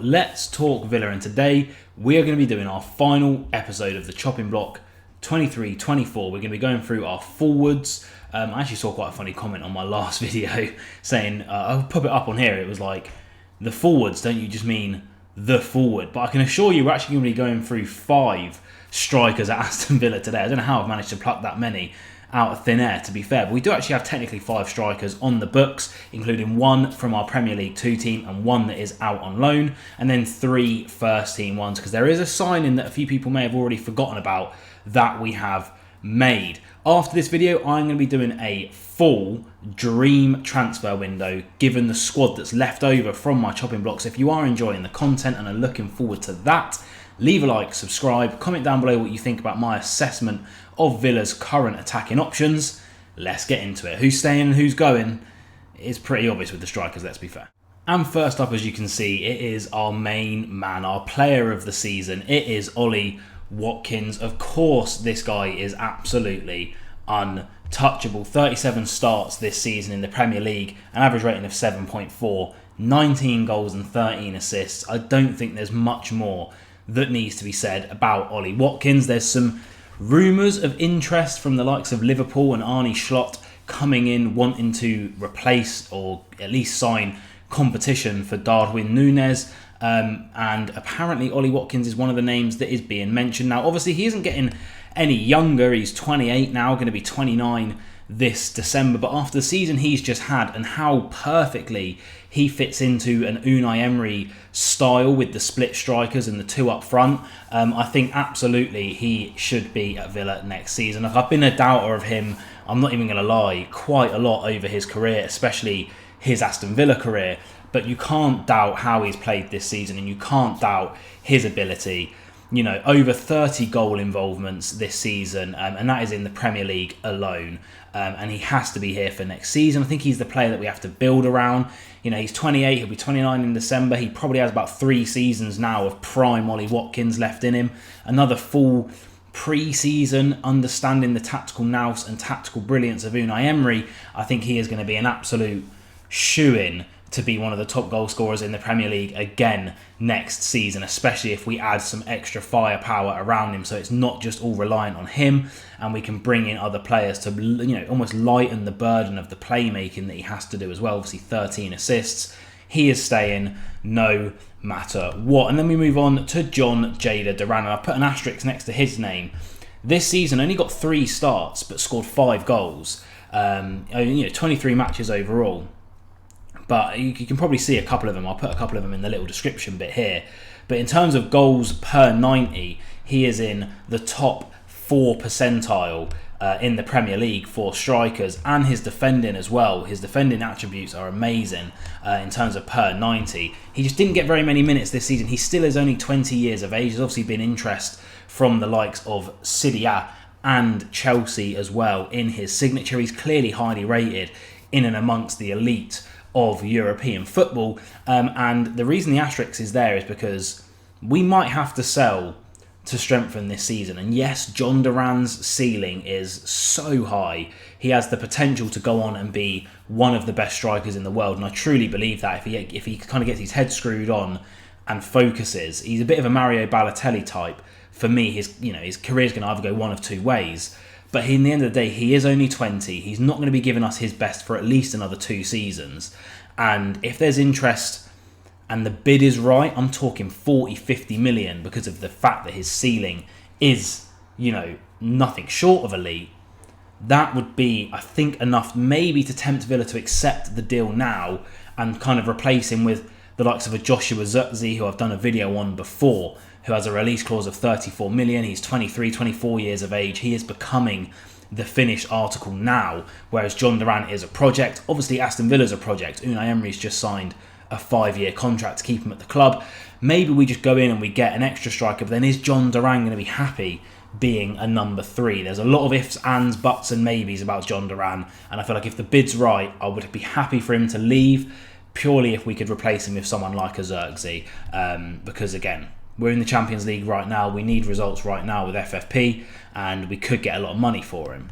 Let's talk Villa, and today we are going to be doing our final episode of the chopping block 23-24. We're going to be going through our forwards. I actually saw quite a funny comment on my last video saying, I'll put it up on here, it was like, the forwards, don't you just mean the forward? But I can assure you we're actually going to be going through 5 strikers at Aston Villa today. I don't know how I've managed to pluck that many out of thin air, to be fair, but we do actually have technically 5 strikers on the books, including 1 from our Premier League 2 team and 1 that is out on loan, and then 3 first team ones, because there is a signing that a few people may have already forgotten about that we have made. After this video, I'm going to be doing a full dream transfer window, given the squad that's left over from my chopping blocks. If you are enjoying the content and are looking forward to that, leave a like, subscribe, comment down below what you think about my assessment of Villa's current attacking options. Let's get into it. Who's staying and who's going? It's pretty obvious with the strikers, let's be fair. And first up, as you can see, it is our main man, our player of the season. It is Ollie Watkins. Of course, this guy is absolutely untouchable. 37 starts this season in the Premier League, an average rating of 7.4, 19 goals and 13 assists. I don't think there's much more that needs to be said about Ollie Watkins. There's some rumours of interest from the likes of Liverpool and Arne Slot coming in wanting to replace or at least sign competition for Darwin Núñez. And apparently Ollie Watkins is one of the names that is being mentioned. Now, obviously, he isn't getting any younger. He's 28 now, going to be 29 this December. But after the season he's just had and how perfectly he fits into an Unai Emery style with the split strikers and the 2 up front, I think absolutely he should be at Villa next season. I've been a doubter of him, I'm not even going to lie, quite a lot over his career, especially his Aston Villa career. But you can't doubt how he's played this season, and you can't doubt his ability. You know, over 30 goal involvements this season, and that is in the Premier League alone. And he has to be here for next season. I think he's the player that we have to build around. You know, he's 28, he'll be 29 in December. He probably has about 3 seasons now of prime Ollie Watkins left in him. Another full pre-season, understanding the tactical nous and tactical brilliance of Unai Emery. I think he is going to be an absolute shoo-in to be one of the top goal scorers in the Premier League again next season, especially if we add some extra firepower around him, so it's not just all reliant on him, and we can bring in other players to, you know, almost lighten the burden of the playmaking that he has to do as well. Obviously 13 assists. He is staying no matter what. And then we move on to John Jada Duran, and I put an asterisk next to his name. This season only got 3 starts but scored 5 goals. 23 matches overall. But you can probably see a couple of them. I'll put a couple of them in the little description bit here. But in terms of goals per 90, he is in the top 4 percentile in the Premier League for strikers, and his defending as well. His defending attributes are amazing in terms of per 90. He just didn't get very many minutes this season. He still is only 20 years of age. There's obviously been interest from the likes of City and Chelsea as well in his signature. He's clearly highly rated in and amongst the elite of European football, and the reason the asterisk is there is because we might have to sell to strengthen this season. And yes, John Duran's ceiling is so high. He has the potential to go on and be one of the best strikers in the world, and I truly believe that if he kind of gets his head screwed on and focuses. He's a bit of a Mario Balotelli type. For me, his career is going to either go one of 2 ways. But in the end of the day, he is only 20. He's not going to be giving us his best for at least another 2 seasons. And if there's interest and the bid is right, I'm talking 40, 50 million, because of the fact that his ceiling is, you know, nothing short of elite. That would be, I think, enough maybe to tempt Villa to accept the deal now and kind of replace him with the likes of a Joshua Zirkzee, who I've done a video on before, who has a release clause of 34 million. He's 23, 24 years of age. He is becoming the finished article now, whereas John Duran is a project. Obviously, Aston Villa's a project. Unai Emery's just signed a 5-year contract to keep him at the club. Maybe we just go in and we get an extra striker, but then is John Duran going to be happy being a number 3? There's a lot of ifs, ands, buts and maybes about John Duran, and I feel like if the bid's right, I would be happy for him to leave, purely if we could replace him with someone like a Zirkzee, because again, we're in the Champions League right now. We need results right now with FFP, and we could get a lot of money for him.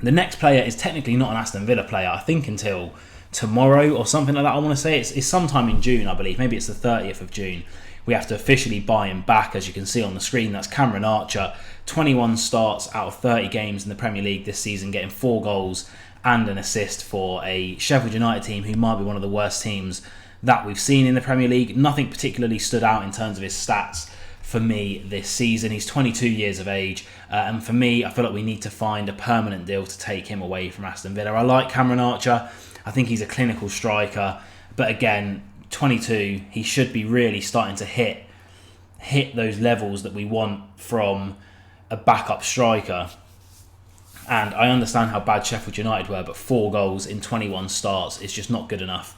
The next player is technically not an Aston Villa player, I think, until tomorrow or something like that. I want to say it's sometime in June, I believe. Maybe it's the 30th of June. We have to officially buy him back, as you can see on the screen. That's Cameron Archer, 21 starts out of 30 games in the Premier League this season, getting 4 goals and an assist for a Sheffield United team who might be one of the worst teams that we've seen in the Premier League. Nothing particularly stood out in terms of his stats for me this season. He's 22 years of age, and for me, I feel like we need to find a permanent deal to take him away from Aston Villa. I like Cameron Archer. I think he's a clinical striker, but again, 22, he should be really starting to hit those levels that we want from a backup striker. And I understand how bad Sheffield United were, but 4 goals in 21 starts is just not good enough.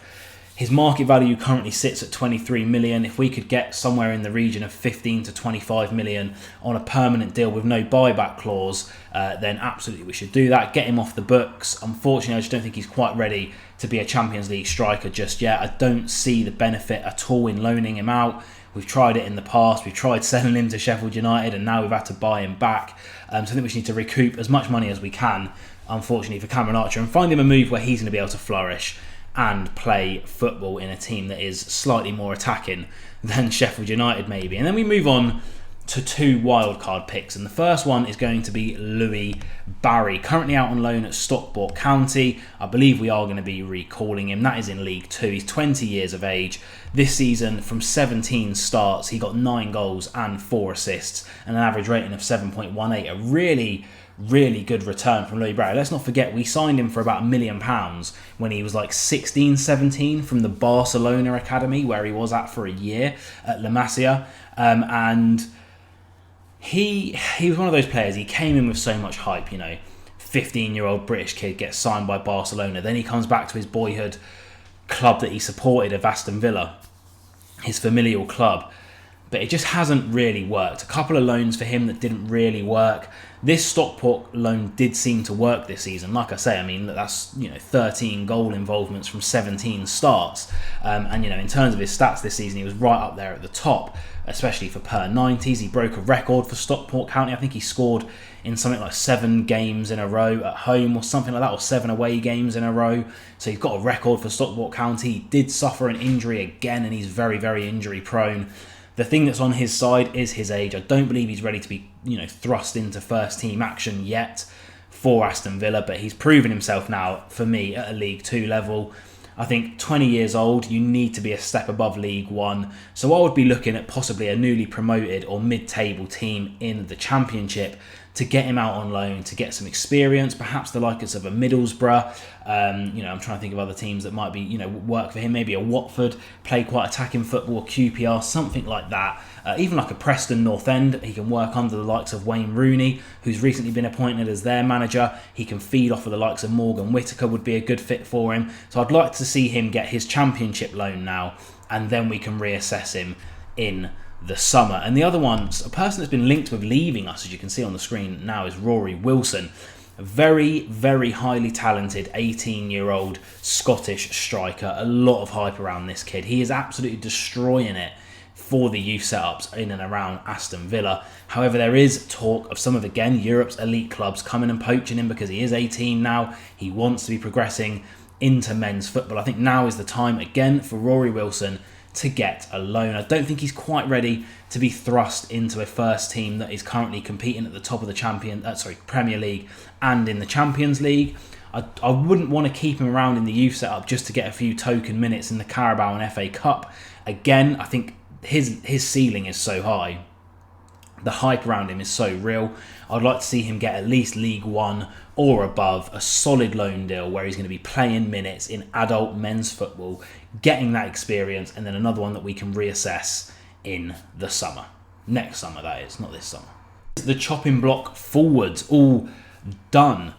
His market value currently sits at 23 million. If we could get somewhere in the region of 15 to 25 million on a permanent deal with no buyback clause, then absolutely we should do that. Get him off the books. Unfortunately, I just don't think he's quite ready to be a Champions League striker just yet. I don't see the benefit at all in loaning him out. We've tried it in the past. We've tried selling him to Sheffield United, and now we've had to buy him back. So I think we just need to recoup as much money as we can, unfortunately, for Cameron Archer, and find him a move where he's going to be able to flourish and play football in a team that is slightly more attacking than Sheffield United maybe. And then we move on to 2 wildcard picks, and the first one is going to be Louis Barry, currently out on loan at Stockport County. I believe we are going to be recalling him. That is in League 2. He's 20 years of age. This season, from 17 starts, he got 9 goals and 4 assists and an average rating of 7.18. A really good return from Louis Barry. Let's not forget, we signed him for about £1 million when he was like 16, 17 from the Barcelona Academy, where he was at for a year at La Masia. And he was one of those players. He came in with so much hype, 15-year-old British kid gets signed by Barcelona. Then he comes back to his boyhood club that he supported of Aston Villa, his familial club. But it just hasn't really worked. A couple of loans for him that didn't really work. This Stockport loan did seem to work this season. Like I say, I mean, that's 13 goal involvements from 17 starts. And in terms of his stats this season, he was right up there at the top, especially for per 90s. He broke a record for Stockport County. I think he scored in something like 7 games in a row at home or something like that, or 7 away games in a row. So he's got a record for Stockport County. He did suffer an injury again, and he's very, very injury prone. The thing that's on his side is his age. I don't believe he's ready to be, thrust into first team action yet for Aston Villa, but he's proven himself now for me at a League 2 level. I think 20 years old, you need to be a step above League 1. So I would be looking at possibly a newly promoted or mid-table team in the Championship to get him out on loan, to get some experience, perhaps the likes of a Middlesbrough. I'm trying to think of other teams that might be, work for him. Maybe a Watford, play quite attacking football, QPR, something like that. Even like a Preston North End, he can work under the likes of Wayne Rooney, who's recently been appointed as their manager. He can feed off of the likes of Morgan Whittaker, would be a good fit for him. So I'd like to see him get his Championship loan now, and then we can reassess him in the summer. And the other one, a person that's been linked with leaving us, as you can see on the screen now, is Rory Wilson. A very, very highly talented 18-year-old Scottish striker. A lot of hype around this kid. He is absolutely destroying it for the youth setups in and around Aston Villa. However, there is talk of some of, again, Europe's elite clubs coming and poaching him because he is 18 now. He wants to be progressing into men's football. I think now is the time, again, for Rory Wilson to get a loan. I don't think he's quite ready to be thrust into a first team that is currently competing at the top of the Premier League and in the Champions League. I wouldn't want to keep him around in the youth setup just to get a few token minutes in the Carabao and FA Cup. Again, I think his ceiling is so high. The hype around him is so real. I'd like to see him get at least League 1 or above, a solid loan deal where he's going to be playing minutes in adult men's football, getting that experience, and then another one that we can reassess in the summer. Next summer, that is, not this summer. The chopping block forwards, all done.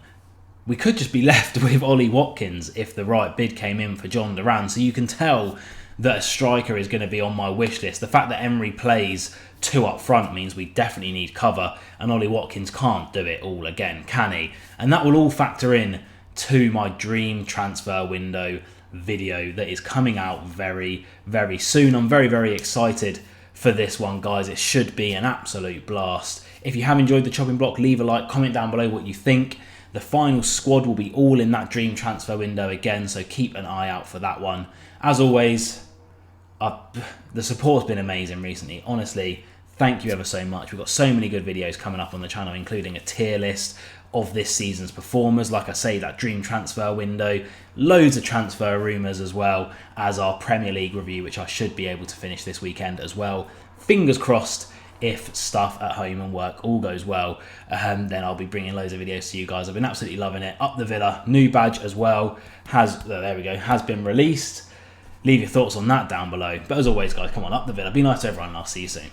We could just be left with Ollie Watkins if the right bid came in for John Duran. So you can tell that a striker is going to be on my wish list. The fact that Emery plays 2 up front means we definitely need cover, and Ollie Watkins can't do it all again, can he? And that will all factor in to my dream transfer window video that is coming out very, very soon. I'm very, very excited for this one, guys. It should be an absolute blast. If you have enjoyed the chopping block, leave a like, comment down below what you think. The final squad will be all in that dream transfer window again, so keep an eye out for that one. As always, the support's been amazing recently. Honestly, thank you ever so much. We've got so many good videos coming up on the channel, including a tier list of this season's performers. Like I say, that dream transfer window, loads of transfer rumours, as well as our Premier League review, which I should be able to finish this weekend as well. Fingers crossed, if stuff at home and work all goes well, then I'll be bringing loads of videos to you guys. I've been absolutely loving it. Up the Villa, new badge as well, has been released. Leave your thoughts on that down below. But as always, guys, come on, up the Villa. Be nice to everyone, and I'll see you soon.